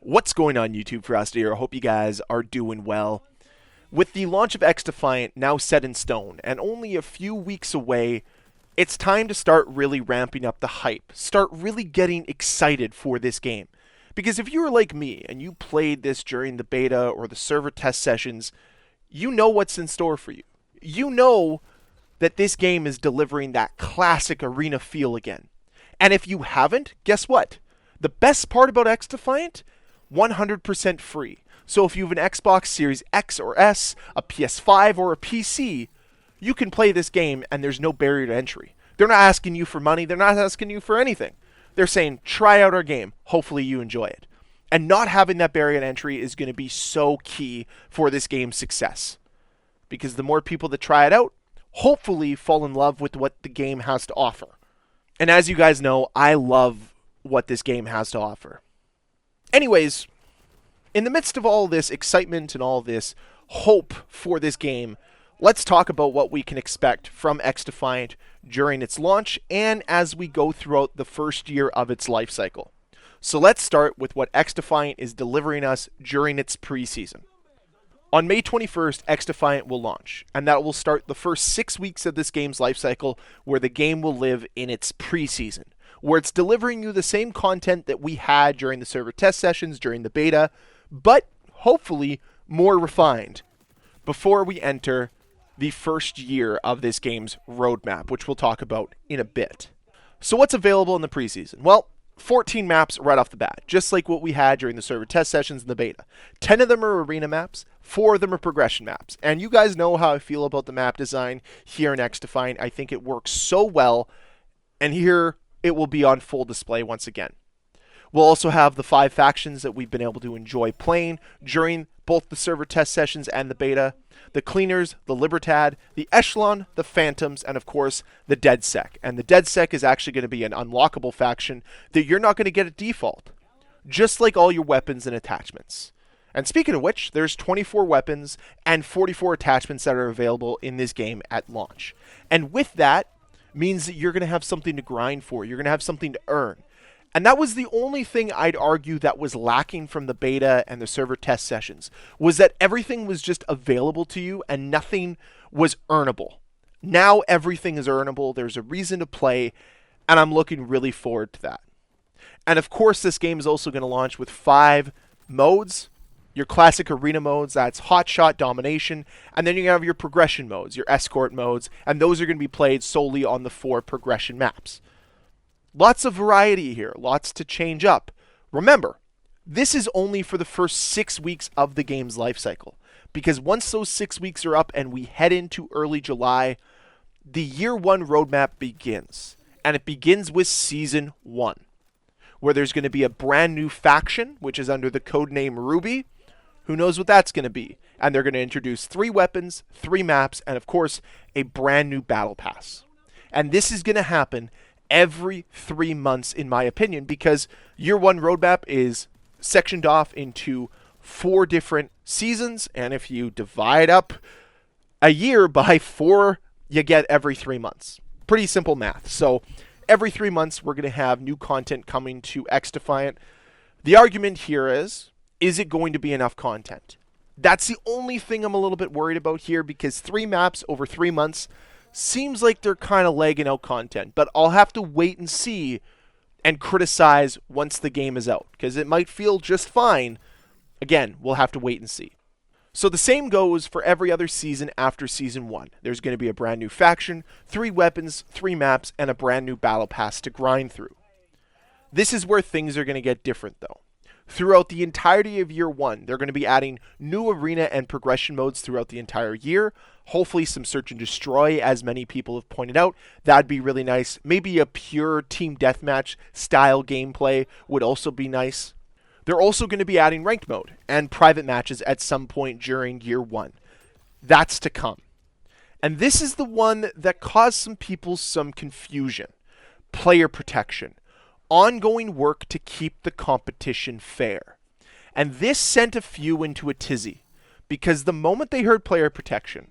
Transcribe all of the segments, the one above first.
What's going on YouTube? Ferocity here. I hope you guys are doing well. With the launch of XDefiant now set in stone and only a few weeks away, it's time to start really ramping up the hype. Start really getting excited for this game. Because if you were like me and you played this during the beta or the server test sessions, you know what's in store for you. You know that this game is delivering that classic arena feel again. And if you haven't, guess what? The best part about XDefiant? 100% free. So if you have an Xbox Series X or S, a PS5 or a PC, you can play this game and there's no barrier to entry. They're not asking you for money, they're not asking you for anything. They're saying, try out our game, hopefully you enjoy it. And not having that barrier to entry is going to be so key for this game's success. Because the more people that try it out, hopefully fall in love with what the game has to offer. And as you guys know, I love what this game has to offer. Anyways, in the midst of all this excitement and all this hope for this game, let's talk about what we can expect from XDefiant during its launch and as we go throughout the first year of its life cycle. So let's start with what XDefiant is delivering us during its preseason. On May 21st, XDefiant will launch, and that will start the first 6 weeks of this game's life cycle where the game will live in its preseason, where it's delivering you the same content that we had during the server test sessions, during the beta, but hopefully more refined before we enter the first year of this game's roadmap, which we'll talk about in a bit. So what's available in the preseason? Well, 14 maps right off the bat, just like what we had during the server test sessions in the beta. 10 of them are arena maps, 4 of them are progression maps. And you guys know how I feel about the map design here in XDefiant. I think it works so well, and here it will be on full display once again. We'll also have the 5 factions that we've been able to enjoy playing during both the server test sessions and the beta. The Cleaners, the Libertad, the Echelon, the Phantoms, and of course, the DeadSec. And the DeadSec is actually going to be an unlockable faction that you're not going to get at default, just like all your weapons and attachments. And speaking of which, there's 24 weapons and 44 attachments that are available in this game at launch. And with that, means that you're going to have something to grind for. You're going to have something to earn. And that was the only thing I'd argue that was lacking from the beta and the server test sessions, was that everything was just available to you and nothing was earnable. Now everything is earnable. There's a reason to play, and I'm looking really forward to that. And of course, this game is also going to launch with 5 modes. Your classic arena modes, that's Hotshot, Domination, and then you have your progression modes, your escort modes, and those are going to be played solely on the 4 progression maps. Lots of variety here, lots to change up. Remember, this is only for the first 6 weeks of the game's life cycle, because once those 6 weeks are up and we head into early July, the year 1 roadmap begins, and it begins with Season 1, where there's going to be a brand new faction, which is under the codename Ruby. Who knows what that's going to be? And they're going to introduce 3 weapons, 3 maps, and of course, a brand new battle pass. And this is going to happen every 3 months, in my opinion, because year 1 roadmap is sectioned off into 4 different seasons. And if you divide up a year by 4, you get every 3 months. Pretty simple math. So every 3 months, we're going to have new content coming to XDefiant. The argument here is it going to be enough content? That's the only thing I'm a little bit worried about here, because 3 maps over 3 months seems like they're kind of lagging out content. But I'll have to wait and see and criticize once the game is out, because it might feel just fine. Again, we'll have to wait and see. So the same goes for every other season after Season 1. There's going to be a brand new faction, 3 weapons, 3 maps, and a brand new battle pass to grind through. This is where things are going to get different, though. Throughout the entirety of year 1, they're going to be adding new arena and progression modes throughout the entire year. Hopefully some search and destroy, as many people have pointed out. That'd be really nice. Maybe a pure team deathmatch style gameplay would also be nice. They're also going to be adding ranked mode and private matches at some point during year 1. That's to come. And this is the one that caused some people some confusion. Player protection. Ongoing work to keep the competition fair. And this sent a few into a tizzy, because the moment they heard player protection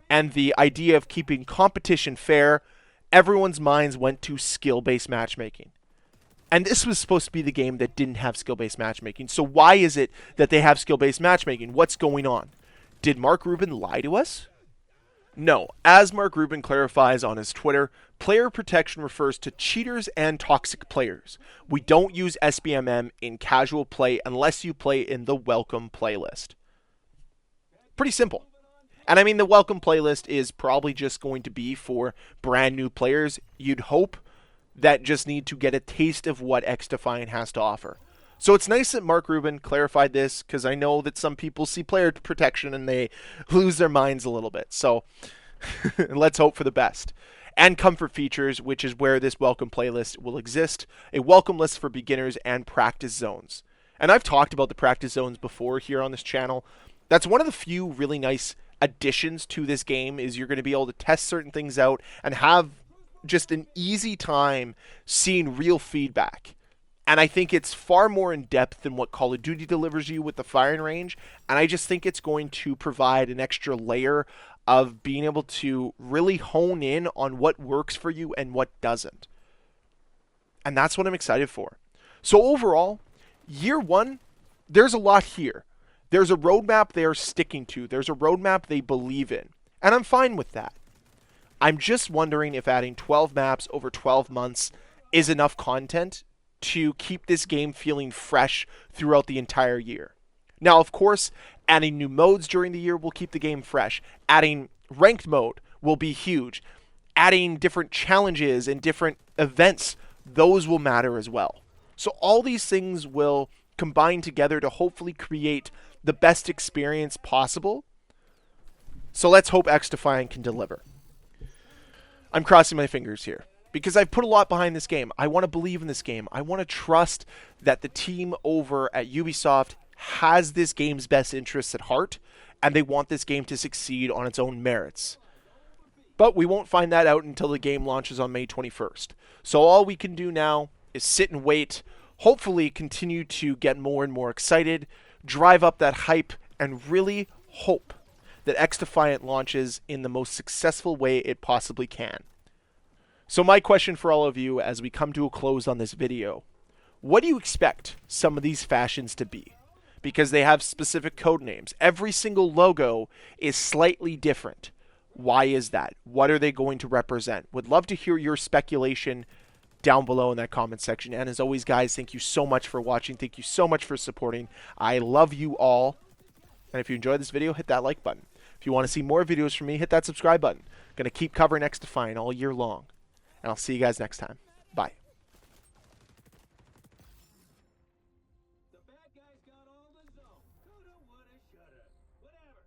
and the idea of keeping competition fair, everyone's minds went to skill-based matchmaking. And this was supposed to be the game that didn't have skill-based matchmaking. So why is it that they have skill-based matchmaking? What's going on? Did Mark Rubin lie to us? No. As Mark Rubin clarifies on his Twitter, player protection refers to cheaters and toxic players. We don't use SBMM in casual play unless you play in the welcome playlist. Pretty simple. And I mean, the welcome playlist is probably just going to be for brand new players, you'd hope, that just need to get a taste of what XDefiant has to offer. So it's nice that Mark Rubin clarified this, because I know that some people see player protection and they lose their minds a little bit. So let's hope for the best. And comfort features, which is where this welcome playlist will exist. A welcome list for beginners and practice zones. And I've talked about the practice zones before here on this channel. That's one of the few really nice additions to this game, is you're going to be able to test certain things out and have just an easy time seeing real feedback. And I think it's far more in depth than what Call of Duty delivers you with the firing range. And I just think it's going to provide an extra layer of being able to really hone in on what works for you and what doesn't. And that's what I'm excited for. So overall, year one, there's a lot here. There's a roadmap they are sticking to. There's a roadmap they believe in. And I'm fine with that. I'm just wondering if adding 12 maps over 12 months is enough content to keep this game feeling fresh throughout the entire year. Now, of course, adding new modes during the year will keep the game fresh. Adding ranked mode will be huge. Adding different challenges and different events, those will matter as well. So all these things will combine together to hopefully create the best experience possible. So let's hope XDefiant can deliver. I'm crossing my fingers here, because I've put a lot behind this game. I want to believe in this game. I want to trust that the team over at Ubisoft has this game's best interests at heart, and they want this game to succeed on its own merits. But we won't find that out until the game launches on May 21st. So all we can do now is sit and wait, hopefully continue to get more and more excited, drive up that hype, and really hope that XDefiant launches in the most successful way it possibly can. So my question for all of you as we come to a close on this video, what do you expect some of these fashions to be? Because they have specific code names. Every single logo is slightly different. Why is that? What are they going to represent? Would love to hear your speculation down below in that comment section. And as always, guys, thank you so much for watching. Thank you so much for supporting. I love you all. And if you enjoyed this video, hit that like button. If you want to see more videos from me, hit that subscribe button. I'm going to keep covering XDefiant all year long. And I'll see you guys next time. Bye. The bad guys got all the zone. Coulda, woulda, shoulda. Whatever.